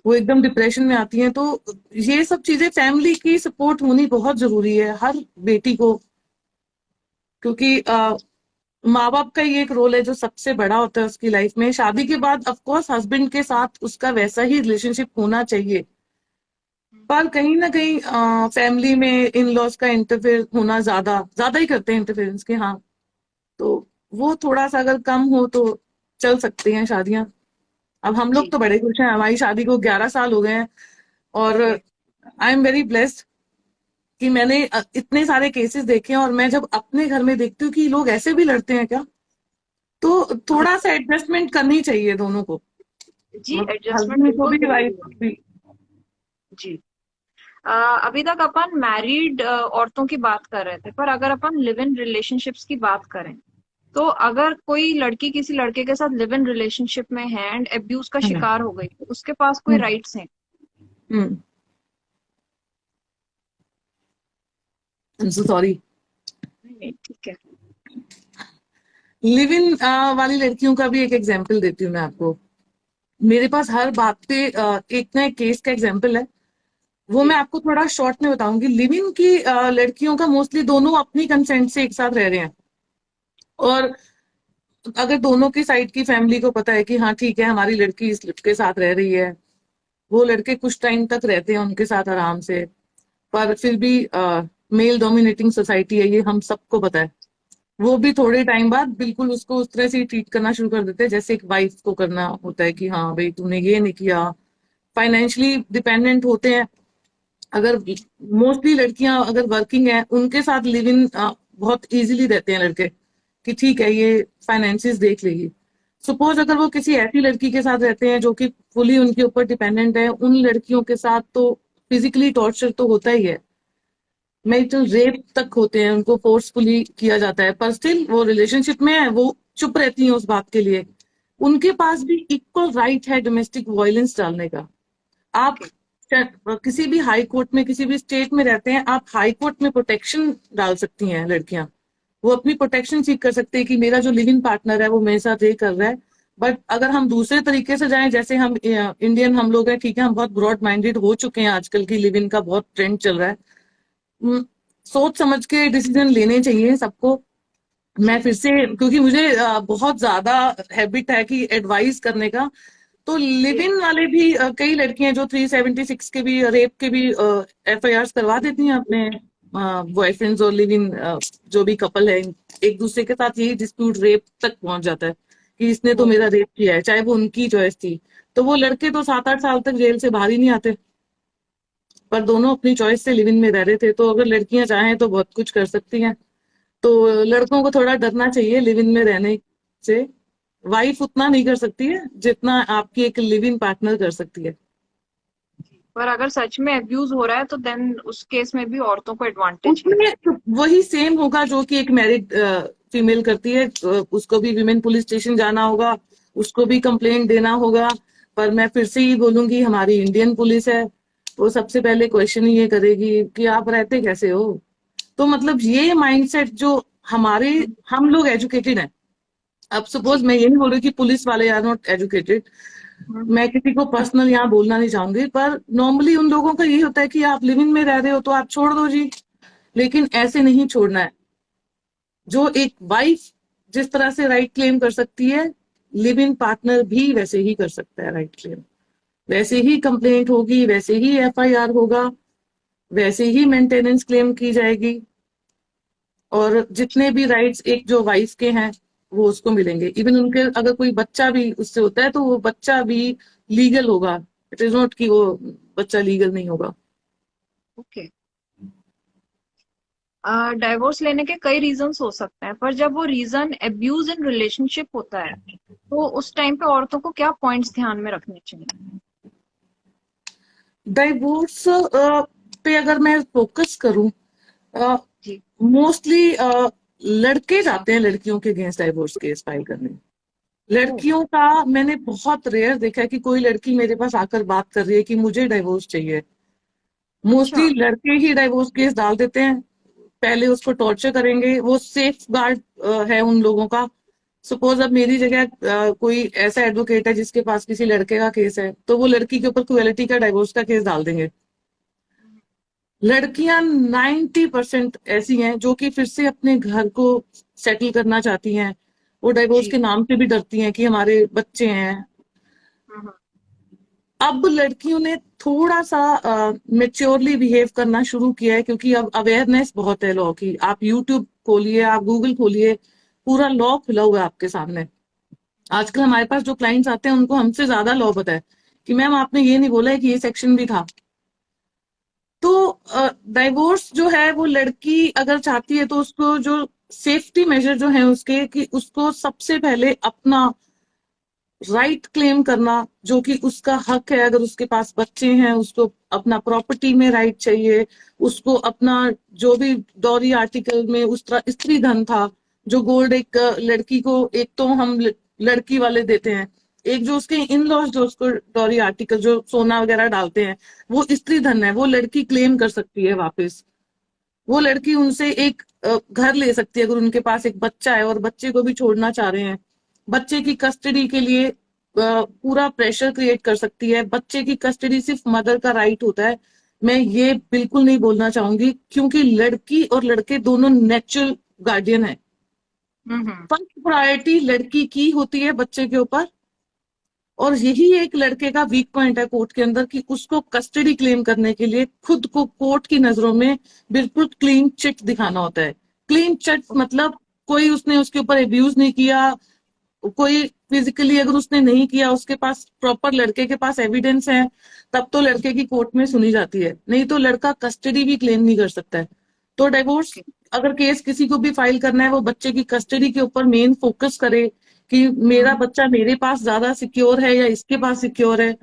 वो एकदम डिप्रेशन में आती हैं। तो ये सब चीजें, फैमिली की सपोर्ट होनी बहुत जरूरी है हर बेटी को, क्योंकि माँ बाप का ही एक रोल है जो सबसे बड़ा होता है उसकी लाइफ में। शादी के बाद ऑफ कोर्स हस्बैंड के साथ उसका वैसा ही रिलेशनशिप होना चाहिए, है। पर कहीं ना कहीं फैमिली में इन लॉज का इंटरफेयर होना ज्यादा ज्यादा ही करते हैं इंटरफेरेंस के। हाँ, तो वो थोड़ा सा अगर कम हो तो चल सकती हैं शादियां। अब हम लोग जी। तो बड़े खुश हैं, हमारी शादी को 11 साल हो गए हैं। और okay. I am very blessed कि मैंने इतने सारे केसेस देखे हैं, और मैं जब अपने घर में देखती हूँ कि लोग ऐसे भी लड़ते हैं क्या, तो हाँ। थोड़ा सा एडजस्टमेंट करनी चाहिए दोनों को, जी, एडजस्टमेंट हस्बैंड को बिल्कुल भी, वाइफ जरूरी को है। भी। जी। अभी तक अपन मैरिड औरतों की बात कर रहे थे, पर अगर अपन लिव इन रिलेशनशिप्स की बात करें, तो अगर कोई लड़की किसी लड़के के साथ लिव इन रिलेशनशिप में है एंड अब्यूज का हम्म शिकार हो गई, तो उसके पास कोई हम्म राइट्स हैं? हम्म सॉरी। नहीं नहीं, ठीक है। लिव इन वाली लड़कियों का भी एक एग्जांपल देती हूँ मैं आपको। मेरे पास हर बात पे एक ना एक केस का एग्जांपल है, वो मैं जी। आपको थोड़ा शॉर्ट में बताऊंगी। लिव इन की लड़कियों का मोस्टली दोनों अपनी कंसेंट से एक साथ रह रहे हैं, और अगर दोनों की साइड की फैमिली को पता है कि हाँ ठीक है हमारी लड़की इस के साथ रह रही है, वो लड़के कुछ टाइम तक रहते हैं उनके साथ आराम से, पर फिर भी मेल डोमिनेटिंग सोसाइटी है, ये हम सबको पता है। वो भी थोड़े टाइम बाद बिल्कुल उसको उस तरह से ही ट्रीट करना शुरू कर देते हैं जैसे एक वाइफ को करना होता है कि हाँ भाई तूने ये नहीं किया। फाइनेंशियली डिपेंडेंट होते हैं। अगर मोस्टली लड़कियां अगर वर्किंग है, उनके साथ लिव इन बहुत इजीली रहते हैं लड़के, कि ठीक है ये फाइनेंसिस देख लेगी। सपोज अगर वो किसी ऐसी लड़की के साथ रहते हैं जो कि फुली उनके ऊपर डिपेंडेंट है, उन लड़कियों के साथ तो फिजिकली टॉर्चर तो होता ही है, मेंटल रेप तक होते हैं, उनको फोर्सफुली किया जाता है, पर स्टिल वो रिलेशनशिप में है, वो चुप रहती हैं उस बात के लिए। उनके पास भी इक्वल राइट है डोमेस्टिक वायलेंस डालने का। आप ओके। किसी भी हाई कोर्ट में किसी भी स्टेट में रहते हैं, आप हाई कोर्ट में प्रोटेक्शन डाल सकती हैं लड़कियां। वो अपनी प्रोटेक्शन सीख कर सकते हैं कि मेरा जो लिविंग पार्टनर है वो मेरे साथ ये कर रहा है। बट अगर हम दूसरे तरीके से जाएं, जैसे हम इंडियन हम लोग हैं, ठीक है हम बहुत ब्रॉड माइंडेड हो चुके हैं, आजकल की लिव इन का बहुत ट्रेंड चल रहा है। सोच समझ के डिसीजन लेने चाहिए सबको। मैं जी। फिर से, क्योंकि मुझे बहुत ज्यादा हैबिट है कि एडवाइस करने का, तो लिव जी। इन वाले भी कई लड़कियां जो 376 के भी रेप के भी एफआईआर करवा देती हैं अपने बॉयफ्रेंड्स, और लिव इन जो भी कपल है एक दूसरे के साथ यही डिस्प्यूट रेप तक पहुंच जाता है कि इसने तो ओ। मेरा रेप किया है, चाहे वो उनकी चॉइस थी। तो वो लड़के तो 7-8 साल तक जेल से बाहर ही नहीं आते, पर दोनों अपनी चॉइस से लिव इन में रह रहे थे। तो अगर लड़कियां चाहें तो बहुत कुछ कर सकती हैं। तो लड़कों को थोड़ा डरना चाहिए लिव इन में रहने से। वाइफ उतना नहीं कर सकती है जितना आपकी एक लिव इन पार्टनर कर सकती है। पर अगर सच में अब्यूज हो रहा है तो देन उस केस में भी औरतों को एडवांटेज है। उसमें वही सेम होगा जो कि एक मैरिड फीमेल करती है। उसको भी विमेन पुलिस स्टेशन जाना होगा, उसको भी कंप्लेंट देना होगा। पर मैं फिर से ही बोलूंगी, हमारी इंडियन पुलिस है, वो सबसे पहले क्वेश्चन ये करेगी कि आप रहते कैसे हो। तो मतलब ये माइंडसेट जो हमारे, हम लोग एजुकेटेड हैं। अब सपोज जी। मैं ये नहीं बोल रही कि पुलिस वाले आर नॉट एजुकेटेड, मैं किसी को पर्सनल यहाँ बोलना नहीं चाहूंगी, पर नॉर्मली उन लोगों का ये होता है कि आप लिविंग में रह रहे हो तो आप छोड़ दो जी। लेकिन ऐसे नहीं छोड़ना है। जो एक वाइफ जिस तरह से राइट क्लेम कर सकती है, लिव इन पार्टनर भी वैसे ही कर सकता है राइट क्लेम। वैसे ही कंप्लेंट होगी, वैसे ही एफआईआर होगा, वैसे ही मेंटेनेंस क्लेम की जाएगी, और जितने भी राइट्स एक जो वाइफ के हैं वो उसको मिलेंगे। इवन उनके अगर कोई बच्चा भी उससे होता है तो वो बच्चा भी लीगल होगा। इट इज नॉट कि वो बच्चा लीगल नहीं होगा। ओके। डाइवोर्स लेने के कई रीजंस हो सकते हैं, पर जब वो रीजन अब्यूज इन रिलेशनशिप होता है, तो उस टाइम पे औरतों को क्या पॉइंट्स ध्यान में रखने चाहिए? डाइवोर्स पे अगर मैं फोकस करूं, जी। मोस्टली लड़के जाते हैं लड़कियों के अगेंस्ट डाइवोर्स केस फाइल करने। ओ। लड़कियों का मैंने बहुत रेयर देखा है कि कोई लड़की मेरे पास आकर बात कर रही है कि मुझे डाइवोर्स चाहिए। अच्छा। मोस्टली लड़के ही डाइवोर्स केस डाल देते हैं। पहले उसको टॉर्चर करेंगे, वो सेफ गार्ड है उन लोगों का। सपोज अब मेरी जगह कोई ऐसा एडवोकेट है जिसके पास किसी लड़के का केस है, तो वो लड़की के ऊपर क्रुएल्टी का डाइवोर्स का केस डाल देंगे। लड़कियां 90% ऐसी हैं जो कि फिर से अपने घर को सेटल करना चाहती हैं। वो डाइवोर्स जी। के नाम पे भी डरती हैं कि हमारे बच्चे हैं। हम्म। अब लड़कियों ने थोड़ा सा मेच्योरली बिहेव करना शुरू किया है, क्योंकि अब अवेयरनेस बहुत है लॉ की। आप यूट्यूब खोलिए, आप गूगल खोलिए, पूरा लॉ खुला हुआ है आपके सामने। आजकल हमारे पास जो क्लाइंट्स आते हैं उनको हमसे ज्यादा लॉ पता है कि मैम आपने ये नहीं बोला है कि ये सेक्शन भी था। तो डाइवोर्स जो है वो लड़की अगर चाहती है तो उसको जो सेफ्टी मेजर जो है उसके, कि उसको सबसे पहले अपना राइट क्लेम करना जो कि उसका हक है। अगर उसके पास बच्चे हैं, उसको अपना प्रॉपर्टी में राइट चाहिए, उसको अपना जो भी डॉरी आर्टिकल में उस तरह स्त्री धन था, जो गोल्ड एक लड़की को, एक तो हम लड़की वाले देते हैं, एक जो उसके इन लॉज जो उसको डॉरी आर्टिकल जो सोना वगैरह डालते हैं, वो स्त्री धन है, वो लड़की क्लेम कर सकती है वापस। वो लड़की उनसे एक घर ले सकती है अगर उनके पास एक बच्चा है और बच्चे को भी छोड़ना चाह रहे हैं। बच्चे की कस्टडी के लिए पूरा प्रेशर क्रिएट कर सकती है। बच्चे की कस्टडी सिर्फ मदर का राइट होता है। मैं ये बिल्कुल नहीं बोलना चाहूंगी, क्योंकि लड़की और लड़के दोनों नेचुरल गार्डियन है। हम्म। फर्स्ट प्रायोरिटी लड़की की होती है बच्चे के ऊपर, और यही एक लड़के का वीक पॉइंट है कोर्ट के अंदर कि उसको कस्टडी क्लेम करने के लिए खुद को कोर्ट की नजरों में बिल्कुल क्लीन चिट दिखाना होता है। क्लीन चिट मतलब कोई उसने उसके ऊपर एब्यूज नहीं किया, कोई फिजिकली अगर उसने नहीं किया, उसके पास प्रॉपर लड़के के पास एविडेंस है, तब तो लड़के की कोर्ट में सुनी जाती है, नहीं तो लड़का कस्टडी भी क्लेम नहीं कर सकता है। तो डिवोर्स ओके। अगर केस किसी को भी फाइल करना है, वो बच्चे की कस्टडी के ऊपर मेन फोकस करे कि मेरा बच्चा मेरे पास ज्यादा सिक्योर है या इसके पास सिक्योर है,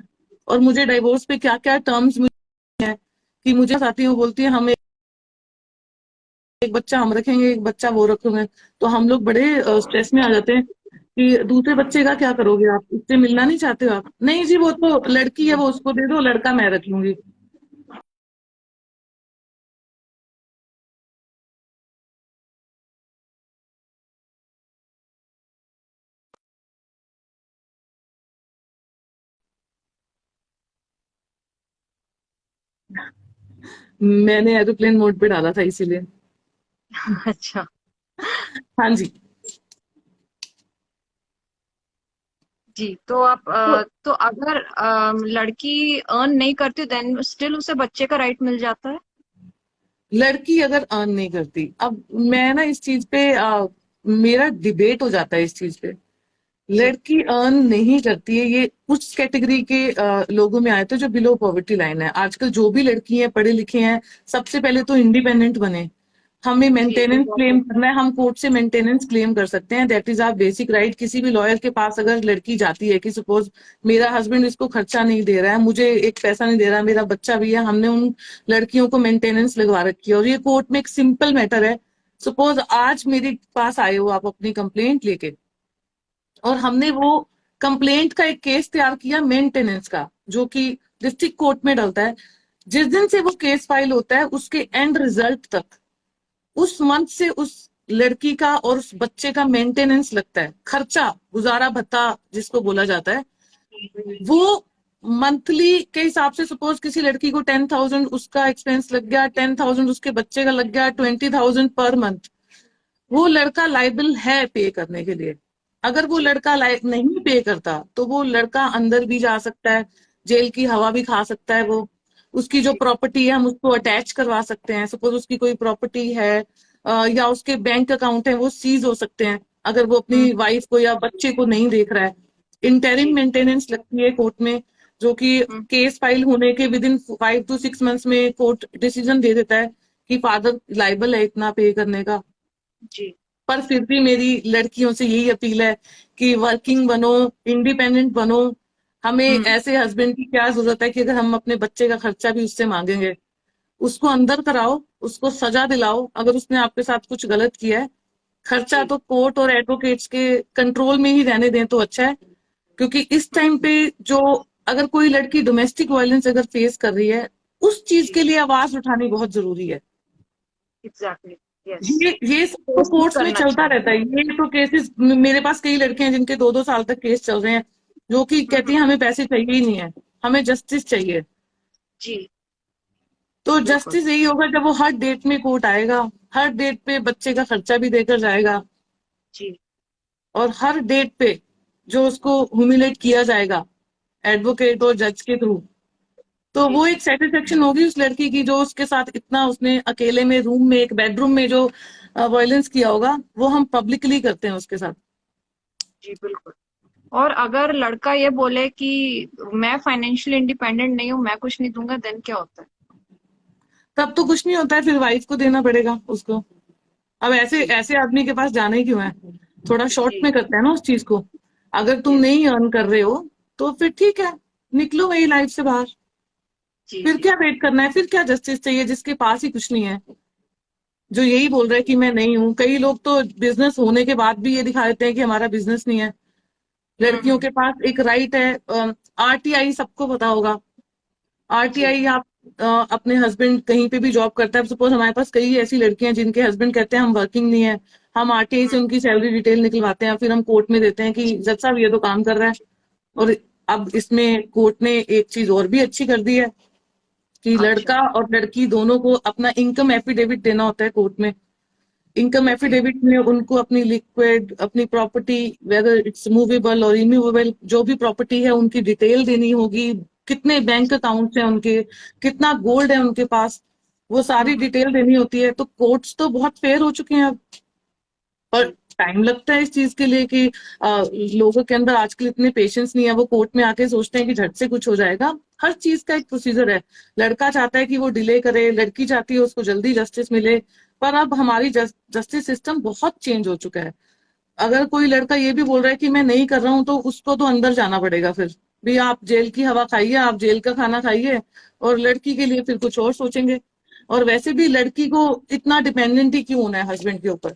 और मुझे डिवोर्स पे क्या क्या टर्म्स है कि मुझे साथी वो बोलती है हम एक बच्चा हम रखेंगे, एक बच्चा वो रखेंगे, तो हम लोग बड़े स्ट्रेस में आ जाते हैं कि दूसरे बच्चे का क्या करोगे आप, उससे मिलना नहीं चाहते हो आप? नहीं जी, वो तो लड़की है, वो उसको दे दो, लड़का मैं रख लूंगी। मैंने एरोप्लेन मोड पे डाला था इसीलिए। अच्छा। हाँ जी। जी, तो आप तो तो अगर लड़की अर्न नहीं करती देन स्टिल उसे बच्चे का राइट मिल जाता है? लड़की अगर अर्न नहीं करती, अब मैं ना इस चीज पे मेरा डिबेट हो जाता है इस चीज पे। जी। लड़की अर्न नहीं करती है, ये उस कैटेगरी के लोगों में आए थे जो बिलो पॉवर्टी लाइन है। आजकल जो भी लड़की हैं, पढ़े लिखे हैं, सबसे पहले तो इंडिपेंडेंट बने। हमें जी, मेंटेनेंस क्लेम एग्जैक्टली। करना है, हम कोर्ट से मेंटेनेंस क्लेम कर सकते हैं, that is our basic right. किसी भी लॉयर के पास अगर लड़की जाती है कि सपोज मेरा हस्बैंड इसको खर्चा नहीं दे रहा है, मुझे एक पैसा नहीं दे रहा, मेरा बच्चा भी है, हमने उन लड़कियों को मेंटेनेंस लगवा रखी है, और ये कोर्ट में एक सिंपल मैटर है। सपोज आज मेरे पास आए हो आप अपनी कंप्लेंट लेके, और हमने वो कंप्लेंट का एक केस तैयार किया मेंटेनेंस का, जो कि डिस्ट्रिक्ट कोर्ट में डलता है। जिस दिन से वो केस फाइल होता है, उसके एंड रिजल्ट तक उस मंथ से उस लड़की का और उस बच्चे का मेंटेनेंस लगता है, खर्चा, गुजारा भत्ता जिसको बोला जाता है, वो मंथली के हिसाब से। सपोज किसी लड़की को 10,000 उसका एक्सपेंस लग गया, 10,000 उसके बच्चे का लग गया, 20,000 पर मंथ, वो लड़का लाइबल है पे करने के लिए। अगर वो जी। लड़का नहीं पे करता, तो वो लड़का अंदर भी जा सकता है, जेल की हवा भी खा सकता है वो। उसकी जो जी। प्रॉपर्टी है हम उसको अटैच करवा सकते हैं। सपोज उसकी कोई प्रॉपर्टी है या उसके बैंक अकाउंट है, वो सीज हो सकते हैं अगर वो अपनी हम्म। वाइफ को या बच्चे को नहीं देख रहा है। इंटरिम जी। मेंटेनेंस लगती है कोर्ट में, जो कि हम्म। केस फाइल होने के विद इन 5 to 6 months में कोर्ट डिसीजन दे देता है कि फादर लाइबल है इतना पे करने का। जी। पर फिर भी मेरी लड़कियों से यही अपील है कि वर्किंग बनो, इंडिपेंडेंट बनो। हमें हम्म। ऐसे हस्बैंड की क्या जरूरत है कि अगर हम अपने बच्चे का खर्चा भी उससे मांगेंगे, उसको अंदर कराओ, उसको सजा दिलाओ अगर उसने आपके साथ कुछ गलत किया है। खर्चा जी। तो कोर्ट और एडवोकेट्स के कंट्रोल में ही रहने दें तो अच्छा है, क्योंकि इस टाइम पे जो, अगर कोई लड़की डोमेस्टिक वायलेंस अगर फेस कर रही है, उस चीज जी। के लिए आवाज उठानी बहुत जरूरी है। एग्जैक्टली। यस। ये सब तो कोशिश कोर्ट्स में करना चलता चाहिए। रहता है। ये तो केसेस, मेरे पास कई लड़के हैं जिनके 2-2 साल तक केस चल रहे हैं, जो कि कहती हम्म। हैं हमें पैसे चाहिए ही नहीं है, हमें जस्टिस चाहिए। जी। तो बिल्कुल। जस्टिस यही होगा जब वो हर डेट में कोर्ट आएगा, हर डेट पे बच्चे का खर्चा भी देकर जाएगा, जी। और हर डेट पे जो उसको ह्यूमिलेट किया जाएगा एडवोकेट और जज के थ्रू, तो जी। वो एक सेटिस्फेक्शन होगी उस लड़की की जो उसके साथ इतना उसने अकेले में रूम में, एक बेडरूम में जो वायलेंस किया होगा, वो हम पब्लिकली करते हैं उसके साथ। जी। बिल्कुल। और अगर लड़का ये बोले कि मैं फाइनेंशियली इंडिपेंडेंट नहीं हूँ, मैं कुछ नहीं दूंगा, देन क्या होता है? तब तो कुछ नहीं होता है, फिर वाइफ को देना पड़ेगा उसको। अब ऐसे जी। ऐसे आदमी के पास जाना ही क्यों है? थोड़ा शॉर्ट जी। में करते हैं ना उस चीज को अगर तुम जी नहीं अर्न कर रहे हो तो फिर ठीक है, निकलो मेरी लाइफ से बाहर। जी फिर जी। क्या वेट करना है, फिर क्या जस्टिस चाहिए जिसके पास ही कुछ नहीं है, जो यही बोल रहा है कि मैं नहीं हूं। कई लोग तो बिजनेस होने के बाद भी ये दिखा देते हैं कि हमारा बिजनेस नहीं है। लड़कियों हम्म। के पास एक राइट है, आरटीआई सबको पता होगा। जी आरटीआई आप अपने हस्बैंड कहीं पे भी जॉब करता है, सपोज हमारे पास कई ऐसी लड़कियां हैं जिनके हस्बैंड कहते हैं हम वर्किंग नहीं है, हम आरटीआई से उनकी सैलरी डिटेल निकलवाते हैं, फिर हम कोर्ट में देते हैं कि जज साहब ये तो काम कर रहा है। और अब इसमें कोर्ट ने एक चीज और भी अच्छी कर दी है कि अच्छा। लड़का और लड़की दोनों को अपना इनकम एफिडेविट देना होता है कोर्ट में। Income okay. एफिडेविट में उनको अपनी लिक्विड, अपनी प्रॉपर्टी, वेदर इट्स मूवेबल और इमूवेबल, जो भी प्रॉपर्टी है उनकी डिटेल देनी होगी। कितने बैंक अकाउंट्स हैं उनके, कितना गोल्ड है उनके पास, वो सारी हम्म। डिटेल देनी होती है। तो कोर्ट्स तो बहुत फेयर हो चुके हैं अब। पर जी टाइम लगता है इस चीज के लिए कि लोगों के अंदर आजकल इतने पेशेंस नहीं है, वो कोर्ट में आके सोचते हैं कि झट से कुछ हो जाएगा। हर चीज का एक प्रोसीजर है। लड़का चाहता है कि वो डिले करे, लड़की चाहती है उसको जल्दी जस्टिस मिले। पर अब हमारी जस्टिस सिस्टम बहुत चेंज हो चुका है। अगर कोई लड़का ये भी बोल रहा है कि मैं नहीं कर रहा हूं तो उसको तो अंदर जाना पड़ेगा फिर भी। आप जेल की हवा खाइए, आप जेल का खाना खाइए, और लड़की के लिए फिर कुछ और सोचेंगे। और वैसे भी लड़की को इतना डिपेंडेंट ही क्यों होना है हस्बैंड के ऊपर।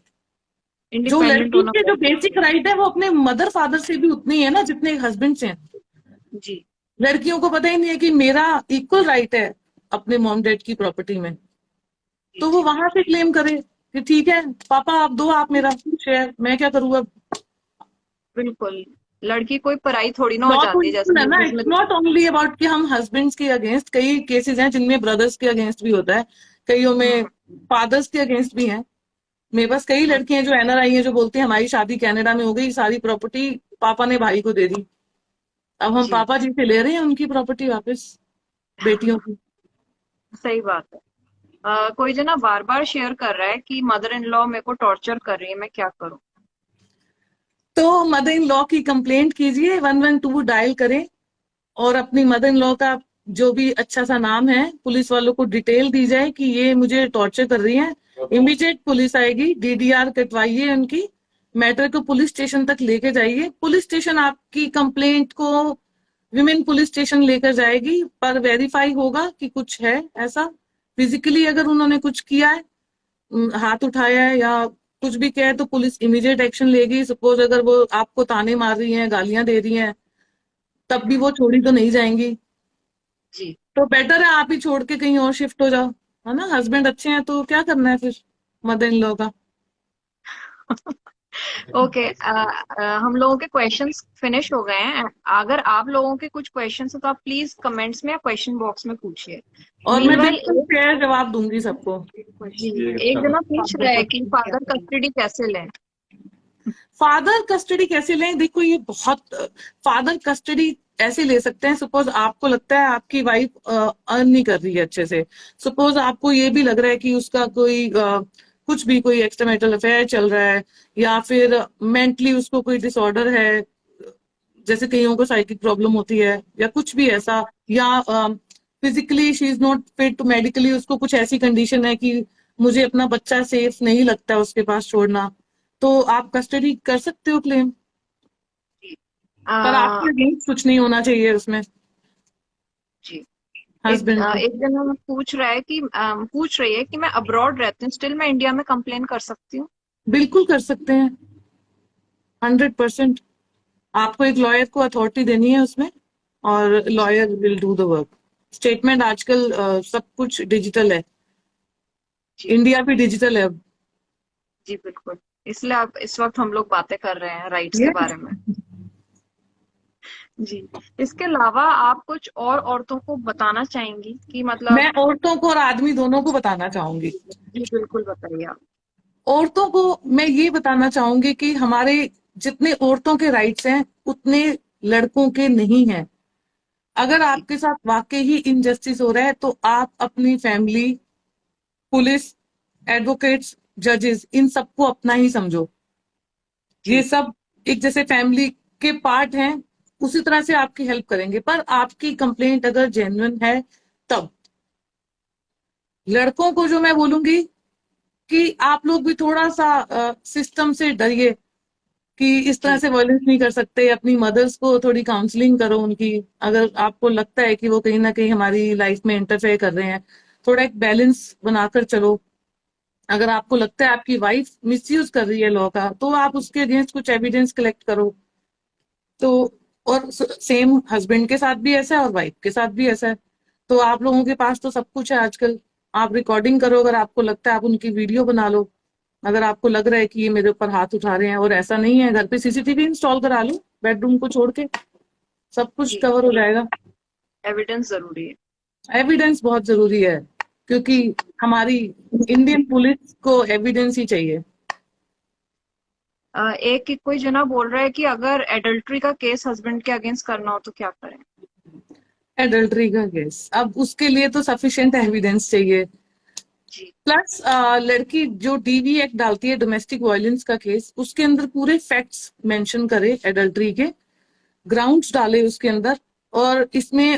जो इंडिपेंडेंट लड़की होना के जो बहुत बेसिक जरूरी राइट है वो अपने मदर फादर से भी उतनी है ना जितने हस्बैंड से हैं। है। जी लड़कियों को पता ही नहीं है कि मेरा इक्वल राइट है अपने मॉम डैड की प्रॉपर्टी में। जी तो वो जी। वहां से क्लेम करे कि ठीक है पापा आप दो, आप मेरा शेयर, मैं क्या करूँ अब। बिल्कुल। लड़की कोई पराई थोड़ी ना हो लॉ तो जाती है, जैसे इक्वल है ना, मूवीज इट्स में नॉट दिखाते ओनली अबाउट कि हम हस्बैंड्स के अगेंस्ट, कई केसेस हैं जिनमें ब्रदर्स के अगेंस्ट भी होता है, कईयों हैं। में फादर्स के अगेंस्ट भी हैं। मेरे पास कई हम्म। लड़की हैं जो एनआरआई हैं जो बोलती हैं हमारी शादी कनाडा में हो गई, सारी प्रॉपर्टी पापा ने भाई को दे दी, अब हम जी पापा जी से ले रहे हैं उनकी प्रॉपर्टी वापस, बेटियों की। सही बात है। कोई जना बार बार शेयर कर रहा है कि मदर इन लॉ मेरे को टॉर्चर कर रही है, मैं क्या करूं? तो मदर इन लॉ की कंप्लेंट कीजिए, 112 डायल करें, और अपनी मदर इन लॉ का जो भी अच्छा सा नाम है पुलिस वालों को डिटेल दी जाए कि ये मुझे टॉर्चर कर रही है। इमीडिएट पुलिस आएगी, डीडीआर कटवाइए उनकी, मैटर को पुलिस स्टेशन तक लेके जाइए। पुलिस स्टेशन आपकी कंप्लेंट को विमेन पुलिस स्टेशन लेकर जाएगी, पर वेरीफाई होगा कि कुछ है ऐसा। फिजिकली अगर उन्होंने कुछ किया है, हाथ उठाया है या कुछ भी किया है, तो पुलिस इमीडिएट एक्शन लेगी। सपोज अगर वो आपको ताने मार रही हैं, गालियां दे रही हैं, तब भी हम्म। वो छोड़ी तो नहीं जाएंगी। जी तो बेटर है आप ही छोड़ के कहीं और शिफ्ट हो जाओ, है ना। हस्बैंड अच्छे हैं तो क्या करना है फिर मदर इन लॉ का। ओके। हम लोगों के क्वेश्चंस फिनिश हो गए हैं। अगर आप लोगों के कुछ क्वेश्चंस हैं तो आप प्लीज कमेंट्स में या क्वेश्चन बॉक्स में पूछिए। और मैं मीनवाइल बिल्कुल फेयर जवाब दूंगी सबको। जी एक जना पूछ रहा है कि फादर कस्टडी कैसे लें। फादर कस्टडी कैसे लें, देखो ये बहुत, फादर कस्टडी ऐसे ले सकते हैं। सपोज आपको लगता है आपकी वाइफ अर्न नहीं कर रही है अच्छे से, सपोज आपको ये भी लग रहा है कि उसका कोई कुछ भी कोई एक्स्ट्रा मैरिटल अफेयर चल रहा है, या फिर मेंटली उसको कोई डिसऑर्डर है, जैसे कईयों को साइकिक प्रॉब्लम होती है या कुछ भी ऐसा, या physically she is not fit, medically उसको कुछ ऐसी कंडीशन है कि मुझे अपना बच्चा सेफ नहीं लगता उसके पास छोड़ना, तो आप कस्टडी कर सकते हो क्लेम। पर आ, आपके अगेंस्ट कुछ नहीं होना चाहिए उसमें जी हस्बैंड के। एक जना पूछ रहा है कि पूछ रही है कि मैं अब्रॉड रहती हूँ, स्टिल मैं इंडिया में कंप्लेन कर सकती हूँ? बिल्कुल कर सकते हैं, 100%। आपको एक लॉयर को अथॉरिटी देनी है उसमें, और जी lawyer will do the work. Statement आजकल सब कुछ डिजिटल है, जी इंडिया भी डिजिटल है अब। जी बिल्कुल। इसलिए आप इस वक्त हम लोग बातें कर रहे हैं राइट्स के ये बारे में। जी। इसके अलावा आप कुछ और औरतों को बताना चाहेंगी कि मैं मतलब? औरतों को और आदमी दोनों को बताना चाहूंगी। जी बिल्कुल बताइए आप। औरतों को मैं ये बताना चाहूंगी कि हमारे जितने औरतों के राइट्स हैं उतने लड़कों के नहीं हैं। अगर जी आपके साथ वाकई ही इनजस्टिस हो रहा है तो आप अपनी फैमिली, पुलिस, एडवोकेट्स, जजेस, इन सबको अपना ही समझो। ये जी सब एक जैसे फैमिली के पार्ट हैं, उसी तरह से आपकी हेल्प करेंगे। पर आपकी कंप्लेंट अगर जेन्युइन है तब। लड़कों को जो मैं बोलूंगी कि आप लोग भी थोड़ा सा सिस्टम से डरिए। कि इस तरह जी से वायलेंस नहीं कर सकते। अपनी मदर्स को थोड़ी काउंसलिंग करो उनकी, अगर आपको लगता है कि वो कहीं ना कहीं हमारी लाइफ में इंटरफेयर कर रहे हैं, थोड़ा एक बैलेंस बनाकर चलो। अगर आपको लगता है आपकी वाइफ मिसयूज कर रही है लॉ का, तो आप उसके अगेंस्ट कुछ एविडेंस कलेक्ट करो। तो और सेम हस्बैंड के साथ भी ऐसा है और वाइफ के साथ भी ऐसा है। तो आप लोगों के पास तो सब कुछ है आजकल। आप रिकॉर्डिंग करो, अगर आपको लगता है आप उनकी वीडियो बना लो। अगर आपको लग रहा है कि ये मेरे ऊपर हाथ उठा रहे हैं और ऐसा नहीं है, घर पे सीसीटीवी इंस्टॉल करा लो, बेडरूम को छोड़ के सब कुछ जी, कवर हो जाएगा। एविडेंस जरूरी है। एविडेंस बहुत जरूरी है, क्योंकि हमारी इंडियन पुलिस को एविडेंस ही चाहिए। एक कोई जना बोल रहा है कि अगर एडल्ट्री का केस हस्बैंड के अगेंस्ट करना हो तो क्या करें? एडल्ट्री का केस, अब उसके लिए तो सफिशिएंट एविडेंस चाहिए। जी प्लस लड़की जो डीवी एक्ट डालती है, डोमेस्टिक वायलेंस का केस, उसके अंदर पूरे फैक्ट्स मेंशन करे, एडल्ट्री के ग्राउंड्स डाले उसके अंदर। और इसमें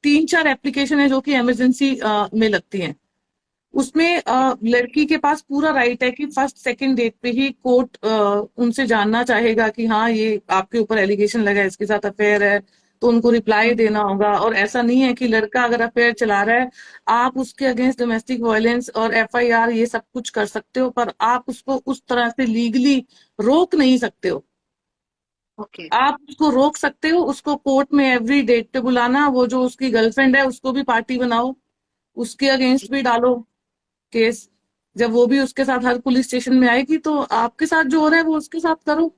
3-4 एप्लीकेशन है जो कि इमरजेंसी में लगती हैं। उसमें लड़की के पास पूरा राइट है कि फर्स्ट सेकंड डेट पे ही कोर्ट उनसे जानना चाहेगा कि हाँ ये आपके ऊपर एलिगेशन लगा है, इसके साथ अफेयर है, तो उनको रिप्लाई देना होगा। और ऐसा नहीं है कि लड़का अगर अफेयर चला रहा है, आप उसके अगेंस्ट डोमेस्टिक वायलेंस और एफआईआर ये सब कुछ कर सकते हो, पर आप उसको उस तरह से लीगली रोक नहीं सकते हो। ओके आप उसको रोक सकते हो, उसको कोर्ट में एवरी डेट पे बुलाना, वो जो उसकी गर्लफ्रेंड है उसको भी पार्टी बनाओ, उसके जी अगेंस्ट भी डालो केस। जब वो भी उसके साथ हर पुलिस स्टेशन में आएगी, तो आपके साथ जो हो रहा है वो उसके साथ करो।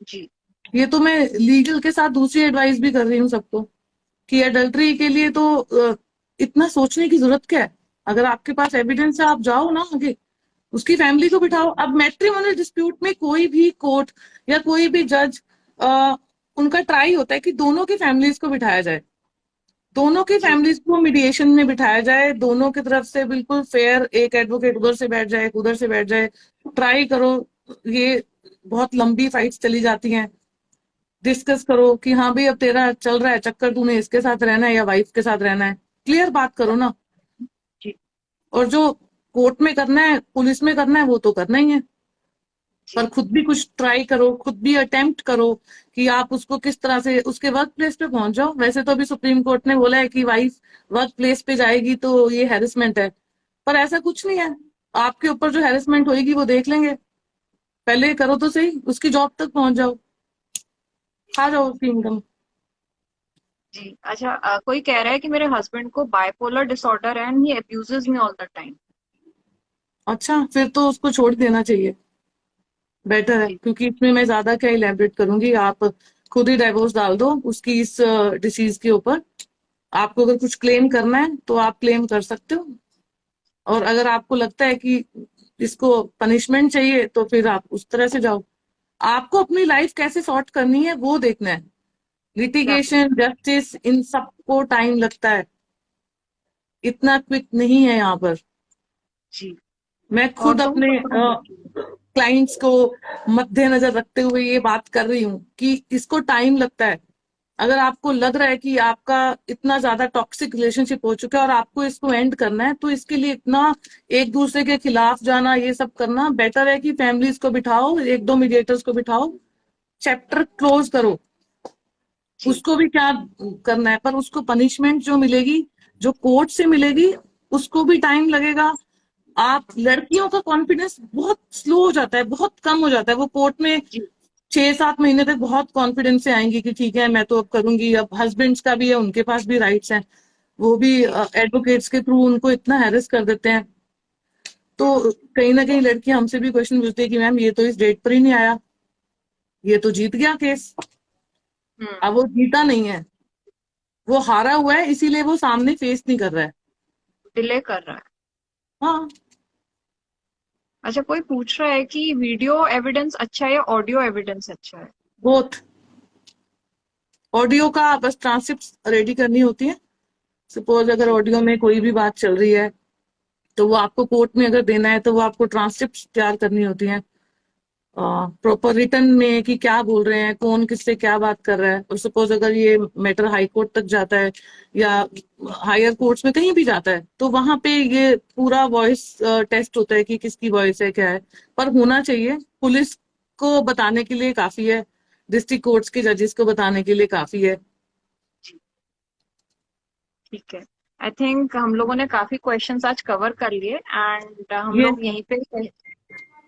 जी ये तो मैं लीगल के साथ दूसरी एडवाइस भी कर रही हूँ सबको, कि अडल्ट्री के लिए तो इतना सोचने की जरूरत क्या है। अगर आपके पास एविडेंस है, आप जाओ ना आगे, उसकी फैमिली को बिठाओ। अब मैट्रिमोनियल डिस्प्यूट में कोई भी कोर्ट या कोई भी जज, उनका ट्राई होता है कि दोनों की फैमिलीज को बिठाया जाए, दोनों की जी फैमिलीज को मीडिएशन में बिठाया जाए, दोनों की तरफ से बिल्कुल फेयर, एक एडवोकेट उधर से बैठ जाए, एक उधर से बैठ जाए, ट्राई करो। ये बहुत लंबी फाइट्स चली जाती हैं। डिस्कस करो कि हाँ भाई अब तेरा चल रहा है चक्कर, तूने इसके साथ रहना है या वाइफ के साथ रहना है, क्लियर बात करो ना। जी और जो कोर्ट में करना है, पुलिस में करना है, वो तो करना ही है। पर जी खुद भी कुछ ट्राई करो, खुद भी अटेम्प्ट करो कि आप उसको किस तरह से उसके वर्क प्लेस पे पहुंच जाओ। वैसे तो अभी सुप्रीम कोर्ट ने बोला है कि वाइफ वर्क प्लेस पे जाएगी तो ये हैरेसमेंट है, पर ऐसा कुछ नहीं है। आपके ऊपर जो हैरेसमेंट होगी वो देख लेंगे, पहले करो तो सही, उसकी जॉब तक पहुंच जाओ, खा जाओ उसकी इनकम। जी। अच्छा, कोई कह रहा है कि मेरे हस्बैंड को बाइपोलर डिसऑर्डर है and he abuses me all the time. अच्छा, फिर तो उसको छोड़ देना चाहिए, बेटर है। जी क्योंकि इसमें मैं ज्यादा क्या इलेबरेट करूंगी, आप खुद ही डाइवोर्स डाल दो उसकी इस डिसीज के ऊपर। आपको अगर कुछ क्लेम करना है तो आप क्लेम कर सकते हो, और अगर आपको लगता है कि इसको पनिशमेंट चाहिए तो फिर आप उस तरह से जाओ। आपको अपनी लाइफ कैसे सॉर्ट करनी है वो देखना है। एग्जैक्टली। लिटिगेशन, जस्टिस, इन सबको टाइम लगता है, इतना क्विक नहीं है यहाँ पर। जी। मैं खुद औरतों अपने को क्लाइंट्स को मद्देनजर रखते हुए ये बात कर रही हूँ कि इसको टाइम लगता है। अगर आपको लग रहा है कि आपका इतना ज्यादा टॉक्सिक रिलेशनशिप हो चुका है और आपको इसको एंड करना है, तो इसके लिए इतना एक दूसरे के खिलाफ जाना, ये सब करना, बेटर है कि फैमिलीज को बिठाओ, एक दो मीडिएटर्स को बिठाओ, चैप्टर क्लोज करो। जी उसको भी क्या करना है, पर उसको पनिशमेंट जो मिलेगी, जो कोर्ट से मिलेगी, उसको भी टाइम लगेगा। आप लड़कियों का कॉन्फिडेंस बहुत स्लो हो जाता है, बहुत कम हो जाता है। वो कोर्ट में जी 6-7 महीने तक बहुत कॉन्फिडेंस से आएंगी कि ठीक है मैं तो अब करूंगी। अब हस्बैंड्स का भी है, उनके पास भी राइट्स हैं, वो भी जी। एडवोकेट्स के थ्रू उनको इतना हैरेस कर देते हैं। तो कहीं ना कहीं लड़कियां हमसे भी क्वेश्चन पूछती है कि मैम ये तो इस डेट पर ही नहीं आया, ये तो जीत गया केस। हम्म। अब वो जीता नहीं है, वो हारा हुआ है, इसीलिए वो सामने फेस नहीं कर रहा है। डिले कर रहा है। हाँ, अच्छा, कोई पूछ रहा है कि वीडियो एविडेंस अच्छा है या ऑडियो एविडेंस अच्छा है? बोथ। ऑडियो का बस ट्रांसक्रिप्ट रेडी करनी होती है। सपोज अगर जी ऑडियो में कोई भी बात चल रही है, तो वो आपको कोर्ट में अगर देना है, तो वो आपको ट्रांसक्रिप्ट तैयार करनी होती है प्रॉपर रिटर्न में, कि क्या बोल रहे हैं, कौन किससे क्या बात कर रहा है। और सपोज अगर ये मैटर हाई कोर्ट तक जाता है या हायर कोर्ट्स में कहीं भी जाता है, तो वहां पे ये पूरा वॉइस टेस्ट होता है कि किसकी वॉइस है, क्या है। पर होना चाहिए, पुलिस को बताने के लिए काफी है, डिस्ट्रिक्ट कोर्ट्स के जजेस को बताने के लिए काफी है। ठीक है, आई थिंक हम लोगों ने काफी क्वेश्चंस आज कवर कर लिए एंड हम ये लोग यहीं पे,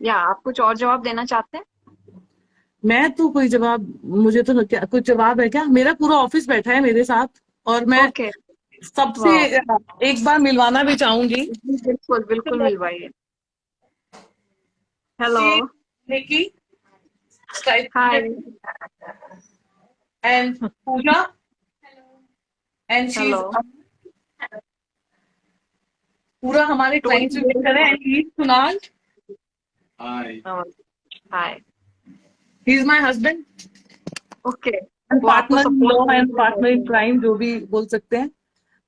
या आप कुछ और जवाब देना चाहते हैं? मैं तो कोई जवाब, मुझे तो क्या कुछ जवाब है क्या? मेरा पूरा ऑफिस बैठा है मेरे साथ, और मैं ओके, सबसे वाह, एक बार मिलवाना भी चाहूंगी। बिल्कुल बिल्कुल मिलवाइए। Hello, She, Nikki, Skype, hi, and Pooja, and she's hello, पूरा हमारे क्लाइंट्स भी बेहतर है, and he's Kunal, hi, he is my husband okay, and वो आपको partner in support law and करते partner in हैं। crime, जो भी बोल सकते हैं।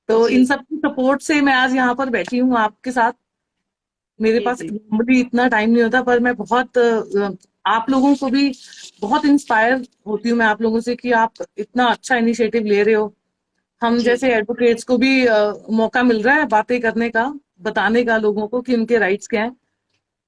तो जी इन सब की सपोर्ट से मैं आज यहाँ पर बैठी हूँ आपके साथ। मेरे जी पास जी नॉर्मली इतना टाइम नहीं होता, पर मैं बहुत आप लोगों को भी बहुत इंस्पायर होती हूँ मैं आप लोगों से, कि आप इतना अच्छा इनिशिएटिव ले रहे हो। हम जी जैसे एडवोकेट्स को भी मौका मिल रहा है बातें करने का, बताने का लोगों को कि उनके राइट्स क्या हैं।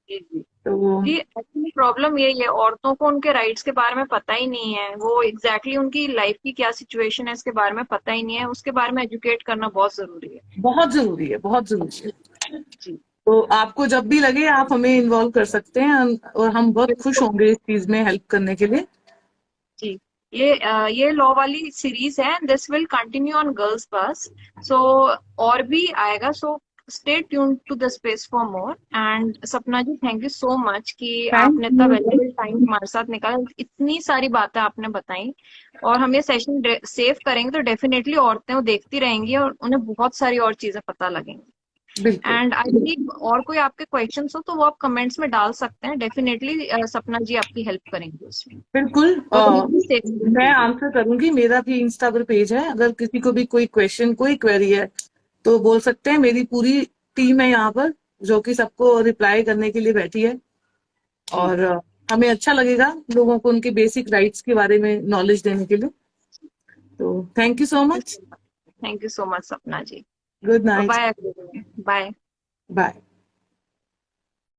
जी जी तो जी, एक्चुअली प्रॉब्लम यही है, औरतों को उनके राइट्स के बारे में पता ही नहीं है, वो एग्जैक्टली उनकी लाइफ की क्या सिचुएशन है इसके बारे में पता ही नहीं है, उसके बारे में एजुकेट करना बहुत जरूरी है। बहुत जरूरी है, बहुत जरूरी है। जी तो आपको जब भी लगे आप हमें इन्वॉल्व कर सकते हैं, और हम बहुत खुश बिल्कुल, होंगे इस चीज में हेल्प करने के लिए। जी, ये लॉ वाली सीरीज है, this will continue on girls बस, सो और भी आएगा, so stay tune to the space for more. And Sapna ji, thank you so much कि थैंक आपने इतना यू। वैल्यूएबल टाइम हमारे साथ निकाला, इतनी सारी बातें आपने बताई, और हम ये सेशन सेव करेंगे तो डेफिनेटली औरतें वो देखती रहेंगी और उन्हें बहुत सारी और चीजें पता लगेंगी। बिल्कुल एंड आई थिंक और कोई आपके क्वेश्चंस हो तो वो आप कमेंट्स में डाल सकते हैं, डेफिनेटली सपना जी आपकी हेल्प करेंगे उसमें। बिल्कुल। तो अभी भी सेव मैं कीजिए। आंसर करूंगी, मेरा भी इंस्टा पर पेज है, अगर किसी को भी कोई क्वेश्चन कोई क्वेरी है तो बोल सकते हैं। मेरी पूरी टीम है यहाँ पर जो कि सबको रिप्लाई करने के लिए बैठी है, जी, और हमें अच्छा लगेगा लोगों को उनके बेसिक राइट्स के बारे में नॉलेज देने के लिए। तो thank you so much. Thank you so much Sapna ji. Good night. Bye, bye. Bye.